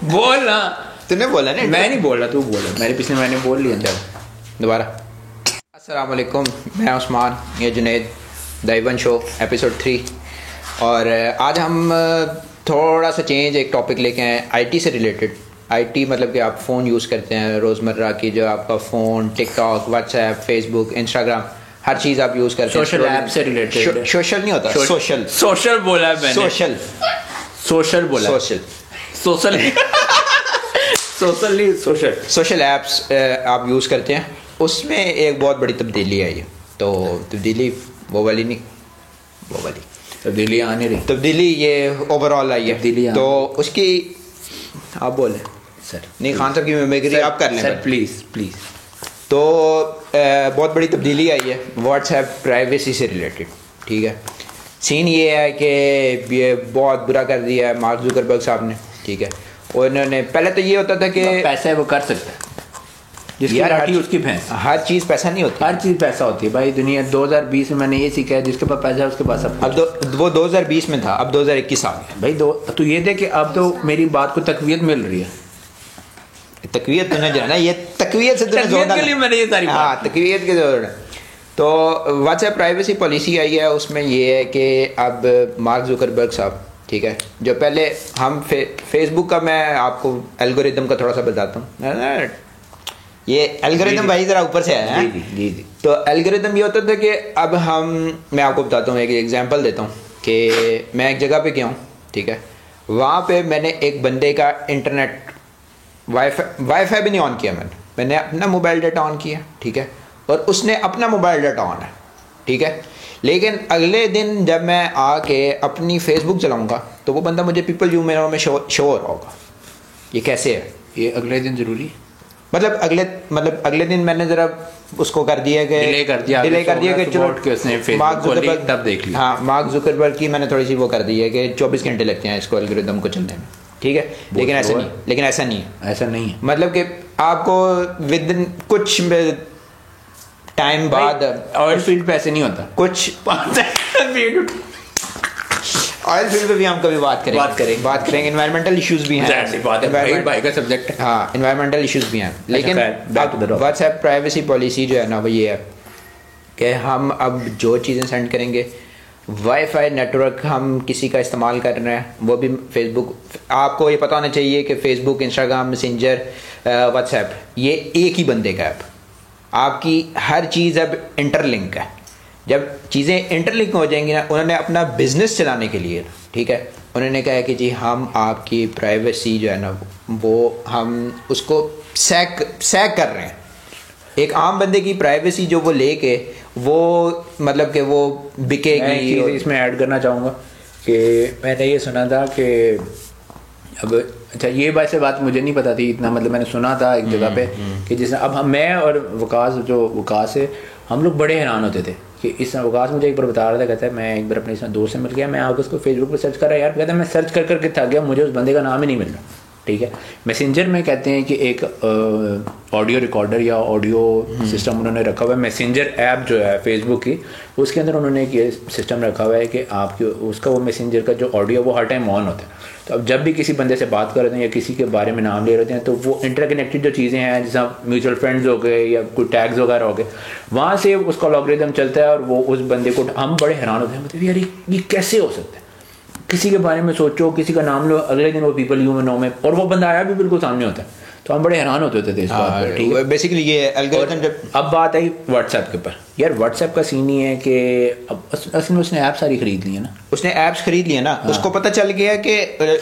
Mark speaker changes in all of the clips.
Speaker 1: बोल ना,
Speaker 2: तूने बोला ना।
Speaker 1: मैं नहीं बोल रहा, तू बोला। मैंने पिछले महीने बोल लिया।
Speaker 2: चल दोबारा। अस्सलाम वालेकुम, मैं उस्मान, ये Junaid, the even show episode 3। और आज हम थोड़ा सा चेंज एक टॉपिक लेके आए आईटी से रिलेटेड। आईटी मतलब कि आप फ़ोन यूज़ करते हैं रोज़मर्रा की, जो आपका phone, TikTok, WhatsApp, Facebook, Instagram, हर चीज़ आप यूज़ करते हैं।
Speaker 1: सोशल ऐप से रिलेटेड।
Speaker 2: सोशल नहीं होता, सोशल।
Speaker 1: सोशल बोला है मैंने।
Speaker 2: सोशल
Speaker 1: बोला। सोशल सोशल नहीं, सोशल
Speaker 2: ऐप्स आप यूज़ करते हैं। उसमें एक बहुत बड़ी तब्दीली आई है। तो तब्दीली वो वाली नहीं, वो वाली
Speaker 1: तब्दीली आने रही,
Speaker 2: तब्दीली ये ओवरऑल आई है। तो उसकी आप बोले
Speaker 1: सर,
Speaker 2: नहीं खान साहब की मिमिक्री आप कर लें
Speaker 1: सर, प्लीज़।
Speaker 2: तो बहुत बड़ी तब्दीली आई है व्हाट्सएप प्राइवेसी से रिलेटेड। ठीक है, सीन ये है कि ये बहुत बुरा कर दिया है मार्क जुकरबर्ग साहब ने। ठीक है, उन्होंने पहले तो ये होता था कि
Speaker 1: पैसा है वो कर सकता है, जिसकी लाठी उसकी भैंस।
Speaker 2: हर चीज़ पैसा नहीं होती,
Speaker 1: हर चीज़ पैसा होती है भाई। दुनिया 2020 में मैंने ये सीखा है, जिसके पास पैसा है उसके पास सब।
Speaker 2: अब वो 2020 में था, अब 2021 आ गया
Speaker 1: भाई। तो ये देख कि अब तो मेरी बात को तकवीयत मिल रही है।
Speaker 2: तकवीयत तूने जो है ना, ये तकवीयत से
Speaker 1: के लिए मैंने ये सारी
Speaker 2: हाँ तकवीयत के जोड़। तो व्हाट्सएप प्राइवेसी पॉलिसी आई है, उसमें ये है कि अब मार्क जुकरबर्ग साहब, ठीक है, जो पहले हम फेसबुक का, मैं आपको एल्गोरिदम का थोड़ा सा बताता हूँ। ये एल्गोरिदम भाई ज़रा ऊपर से आया है।
Speaker 1: जी।
Speaker 2: तो एल्गोरिदम ये होता था कि अब मैं आपको बताता हूँ, एक एग्जांपल देता हूँ कि मैं एक जगह पे गया हूँ। ठीक है, वहाँ पे मैंने एक बंदे का इंटरनेट वाईफाई भी नहीं ऑन किया, मैंने अपना मोबाइल डाटा ऑन किया। ठीक है, और उसने अपना मोबाइल डाटा ऑन है। ठीक है, लेकिन अगले दिन जब मैं आके अपनी फेसबुक चलाऊँगा तो वो बंदा मुझे पीपल यू मेरा में शो हो रहा होगा। ये कैसे है?
Speaker 1: ये अगले दिन ज़रूरी,
Speaker 2: मतलब अगले दिन मैंने जरा उसको कर दिया कि
Speaker 1: डिले कर दिया कि चलो तब देख लिया।
Speaker 2: हाँ, मार्क जुकरबर्ग की मैंने थोड़ी सी वो कर दी है कि 24 घंटे लगते हैं इसको एल्गोरिदम को चलने में। ठीक है, लेकिन ऐसा नहीं है। मतलब कि आपको विद इन कुछ टाइम बाद
Speaker 1: ऑयल फील्ड पे ऐसे नहीं होता।
Speaker 2: कुछ ऑयल फील्ड पे भी हम कभी बात करेंगे। एनवायरमेंटल इश्यूज भी हैं,
Speaker 1: भाई का सब्जेक्ट है।
Speaker 2: हाँ, एनवायरमेंटल इश्यूज भी हैं। लेकिन व्हाट्सएप प्राइवेसी पॉलिसी जो है ना, वो ये है कि हम अब जो चीज़ें सेंड करेंगे, वाईफाई नेटवर्क हम किसी का इस्तेमाल कर रहे हैं, वो भी फेसबुक, आपको ये पता होना चाहिए कि फेसबुक, इंस्टाग्राम, मैसेंजर, व्हाट्सएप, ये एक ही बंदे का ऐप। आपकी हर चीज़ अब इंटरलिंक है। जब चीज़ें इंटरलिंक हो जाएंगी ना, उन्होंने अपना बिजनेस चलाने के लिए, ठीक है, उन्होंने कहा कि जी हम आपकी प्राइवेसी जो है ना, वो हम उसको सैक कर रहे हैं। एक आम बंदे की प्राइवेसी जो वो लेके वो मतलब कि वो बिकेगी।
Speaker 1: मैं इसमें ऐड करना चाहूँगा कि मैंने ये सुना था कि अब अच्छा, ये बात मुझे नहीं पता थी इतना, मतलब मैंने सुना था एक जगह पे कि जिसने अब मैं और वकास है, हम लोग बड़े हैरान होते थे कि इस वकास मुझे एक बार बता रहा था, कहता है मैं एक बार अपने दोस्त से मिल गया, मैं आगे उसको फेसबुक पे सर्च कर रहा यार, कहता है मैं सर्च कर थक गया, मुझे उस बंदे का नाम ही नहीं मिल रहा। ठीक है, मैसेंजर में कहते हैं कि एक ऑडियो रिकॉर्डर या ऑडियो सिस्टम उन्होंने रखा हुआ है। मैसेंजर ऐप जो है फेसबुक की, उसके अंदर उन्होंने एक ये सिस्टम रखा हुआ है कि आपकी उसका वो मैसेंजर का जो ऑडियो वो हर टाइम ऑन होता है। तो अब जब भी किसी बंदे से बात कर रहे हैं या किसी के बारे में नाम ले रहे हैं, तो वो इंटरकनेक्टेड जो चीज़ें हैं, जैसे म्यूचुअल फ्रेंड्स हो गए या कोई टैग्स वगैरह हो गए, वहाँ से उसका लॉगरिदम चलता है और वो उस बंदे को, हम बड़े हैरान होते हैं, मतलब यार ये कैसे हो सकता है। किसी के बारे में सोचो, किसी का नाम लो, अगले दिन वो पीपल यू नो में, और वो बंदा आया भी बिल्कुल सामने होता है। तो हम बड़े हैरान होते थे इस बात पर। ठीक है,
Speaker 2: बेसिकली ये एल्गोरिथम। जब
Speaker 1: अब बात आई व्हाट्सएप के ऊपर, यार व्हाट्सएप का सीन ही है कि अब असल में उसने ऐप सारी खरीद ली है ना,
Speaker 2: हाँ। उसको पता चल गया कि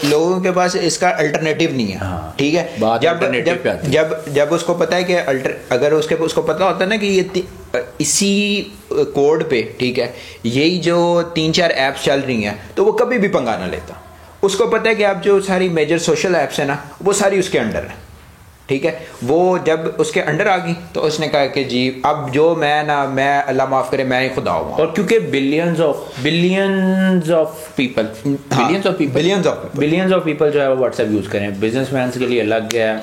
Speaker 2: लोगों के पास इसका अल्टरनेटिव नहीं है।
Speaker 1: हाँ।
Speaker 2: ठीक है, जब उसको पता है कि अगर उसको पता होता है ना कि ये इसी कोड पे, ठीक है, यही जो 3-4 ऐप्स चल रही हैं, तो वो कभी भी पंगा ना लेता। उसको पता है कि आप जो सारी मेजर सोशल ऐप्स है ना, वो सारी उसके अंडर है। ठीक है, वो जब उसके अंडर आ गई तो उसने कहा कि जी अब जो मैं अल्लाह माफ़ करे, मैं ही खुदा हूँ।
Speaker 1: और क्योंकि बिलियंस ऑफ पीपल जो है वो व्हाट्सएप यूज़ करें। बिजनेसमैन के लिए अलग है,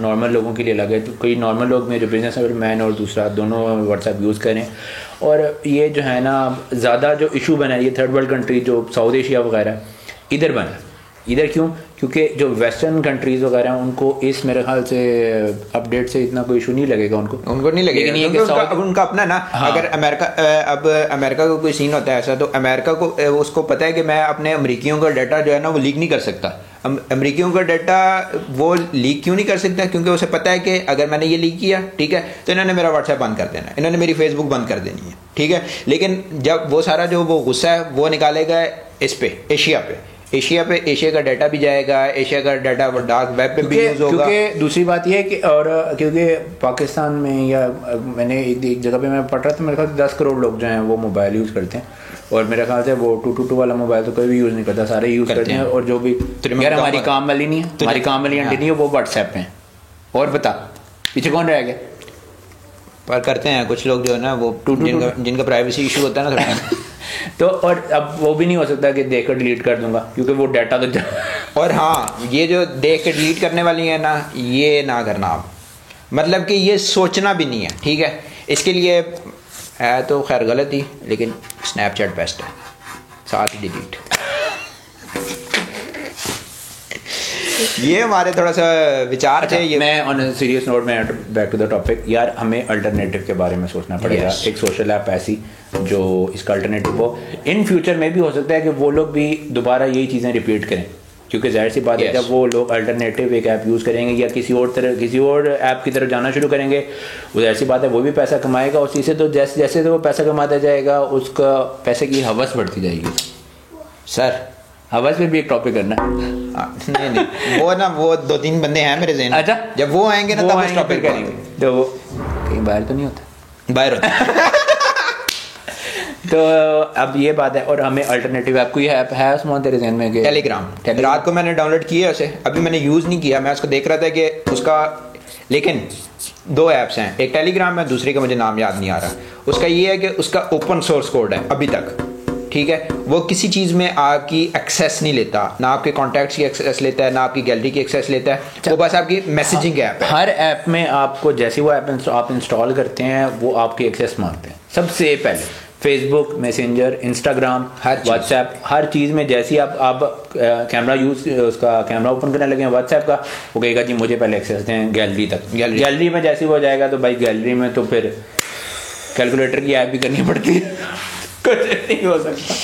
Speaker 1: नॉर्मल लोगों के लिए अलग है। तो कोई नॉर्मल लोग में जो बिजनेस मैन और दूसरा दोनों व्हाट्सएप यूज़ करें। और ये जो है ना, ज़्यादा जो इशू बना है, ये थर्ड वर्ल्ड कंट्री जो साउथ एशिया वगैरह इधर बना, इधर क्यों? क्योंकि जो वेस्टर्न कंट्रीज वगैरह हैं उनको इस मेरे ख्याल से अपडेट से इतना कोई इशू नहीं लगेगा उनको
Speaker 2: नहीं लगेगा, क्योंकि उनका अपना ना। हाँ। अगर अब अमेरिका का कोई सीन होता है ऐसा, तो अमेरिका को उसको पता है कि मैं अपने अमेरिकियों का डाटा जो है ना वो लीक नहीं कर सकता। अमेरिकियों का डाटा वो लीक क्यों नहीं कर सकता? क्योंकि उसे पता है कि अगर मैंने ये लीक किया, ठीक है, तो इन्होंने मेरा व्हाट्सएप बंद कर देना है, इन्होंने मेरी फेसबुक बंद कर देनी है, ठीक है। लेकिन जब वो सारा जो वो गुस्सा है वो निकालेगा इस पे, एशिया पे एशिया का डाटा भी जाएगा, एशिया का डाटा डार्क वेब पे भी यूज होगा।
Speaker 1: क्योंकि दूसरी बात यह है कि और क्योंकि पाकिस्तान में या मैंने एक जगह पे मैं पढ़ रहा था, मेरे ख्याल 10 करोड़ लोग जो हैं वो मोबाइल यूज़ करते हैं, और मेरे ख्याल से वो 222 वाला मोबाइल तो कोई भी यूज़ नहीं करता, सारे यूज़ करते हैं। और जो भी यार हमारी काम वाली नहीं है, हमारी काम वाली आंटी नहीं है, वो व्हाट्सएप पे है। और बता पीछे कौन रह गया?
Speaker 2: पर करते हैं कुछ लोग जो है ना वो जिनका प्राइवेसी इशू होता है ना थोड़ा
Speaker 1: तो और अब वो भी नहीं हो सकता कि देख कर डिलीट कर दूंगा, क्योंकि वो डाटा तो
Speaker 2: और हाँ, ये जो देख के डिलीट करने वाली है ना, ये ना करना आप, मतलब कि ये सोचना भी नहीं है, ठीक है। इसके लिए है तो खैर गलत ही, लेकिन स्नैपचैट बेस्ट है, साथ ही डिलीट। ये हमारे थोड़ा सा विचार थे। ये
Speaker 1: मैं ऑन सीरियस नोट में बैक टू द टॉपिक, यार हमें अल्टरनेटिव के बारे में सोचना पड़ेगा। एक सोशल ऐप ऐसी जो इसका अल्टरनेटिव हो, इन फ्यूचर में भी हो सकता है कि वो लोग भी दोबारा यही चीज़ें रिपीट करें, क्योंकि जाहिर सी बात है जब वो लोग अल्टरनेटिव एक ऐप यूज़ करेंगे या किसी और ऐप की तरफ जाना शुरू करेंगे, वो जाहिर सी बात है वो भी पैसा कमाएगा उसी से। तो जैसे जैसे तो वो पैसा कमाता जाएगा, उसका पैसे की हवस बढ़ती जाएगी।
Speaker 2: सर
Speaker 1: हवस पे भी एक टॉपिक करना
Speaker 2: नहीं वो ना, वो 2-3 बंदे हैं मेरे ज़हन।
Speaker 1: अच्छा,
Speaker 2: जब वो आएंगे ना तब उस टॉपिक
Speaker 1: करेंगे। तो वो कहीं बाहर तो नहीं होता,
Speaker 2: बाहर होता
Speaker 1: तो अब ये बात है। और हमें अल्टरनेटिव ऐप कोई ऐप है उसमें तेरे ज़हन में?
Speaker 2: टेलीग्राम रात को मैंने डाउनलोड किया उसे, अभी मैंने यूज़ नहीं किया, मैं उसको देख रहा था कि उसका, लेकिन 2 ऐप्स हैं, एक टेलीग्राम है, दूसरी का मुझे नाम याद नहीं आ रहा। उसका ये है कि उसका ओपन सोर्स कोड है अभी तक, ठीक है। वो किसी चीज़ में आपकी एक्सेस नहीं लेता, ना आपके कॉन्टैक्ट्स की एक्सेस लेता है, ना आपकी गैलरी की एक्सेस लेता है, वो बस आपकी मैसेजिंग ऐप है।
Speaker 1: हर ऐप में आपको जैसे वो ऐप आप इंस्टॉल करते हैं वो आपकी एक्सेस मांगते हैं सबसे पहले। फेसबुक, मैसेंजर, इंस्टाग्राम, व्हाट्सएप, हर चीज़ में जैसे ही आप कैमरा उसका कैमरा ओपन करने लगे व्हाट्सएप का, वो कहेगा जी मुझे पहले एक्सेस दें गैलरी तक। गैलरी में जैसे ही हो जाएगा तो भाई गैलरी में तो फिर कैलकुलेटर की ऐप भी करनी पड़ती है कुछ नहीं हो सकता।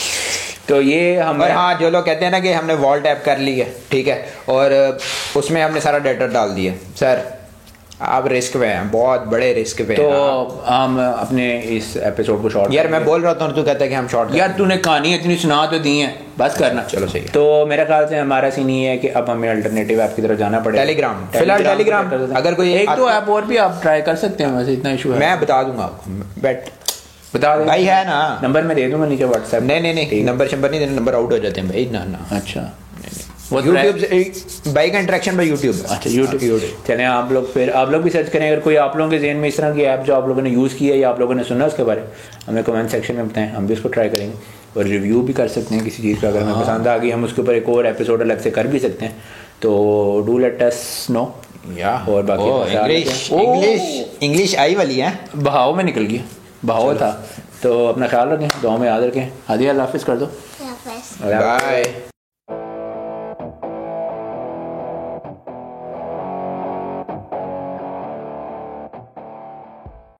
Speaker 1: तो ये हम,
Speaker 2: और हाँ, जो लोग कहते हैं ना कि हमने वॉल्ट ऐप कर ली है, ठीक है, और उसमें हमने सारा डाटा डाल दिया, सर आप रिस्क पे हैं, बहुत बड़े रिस्क पे।
Speaker 1: तो हम अपने इस एपिसोड को शॉर्ट,
Speaker 2: यार मैं बोल रहा था, तू कहता है कि हम शॉर्ट,
Speaker 1: यार तूने कहानी इतनी सुना तो दी है, बस करना।
Speaker 2: चलो सही है।
Speaker 1: तो मेरे ख्याल से हमारा सीन ये है कि अब हमें अल्टरनेटिव ऐप की तरफ जाना पड़ेगा।
Speaker 2: टेलीग्राम, फिलहाल टेलीग्राम, अगर कोई
Speaker 1: एक दो ऐप और भी आप ट्राई कर सकते हैं, वैसे इतना इशू है।
Speaker 2: मैं बता दूंगा आपको, बेट
Speaker 1: बता दे
Speaker 2: भाई, है ना,
Speaker 1: नंबर मैं दे दूंगा नीचे व्हाट्सएप।
Speaker 2: नहीं नंबर नहीं देना, नंबर आउट हो जाते हैं भाई। ना
Speaker 1: अच्छा,
Speaker 2: यूट्यूब से बाई का इंटरेक्शन बाई यूट्यूब।
Speaker 1: अच्छा यूट्यूब चलें, आप लोग भी सर्च करें। अगर कोई आप लोगों के ज़हन में इस तरह की ऐप जो आप लोगों ने यूज़ की है या आप लोगों ने सुना उसके बारे में हमें कमेंट सेक्शन में बताएं, हम भी उसको ट्राई करेंगे और रिव्यू भी कर सकते हैं किसी चीज़ का। अगर हमें पसंद आ गई हम उसके ऊपर एक और एपिसोड अलग से कर भी सकते हैं, तो डू लेट अस नो। और बाकी
Speaker 2: इंग्लिश आई वाली है,
Speaker 1: बहाव में निकल गया, बहाव था। तो अपना ख्याल रखें, दुआ में याद रखें। हादी अल्लाह हाफिज़ कर दो,
Speaker 2: बाय।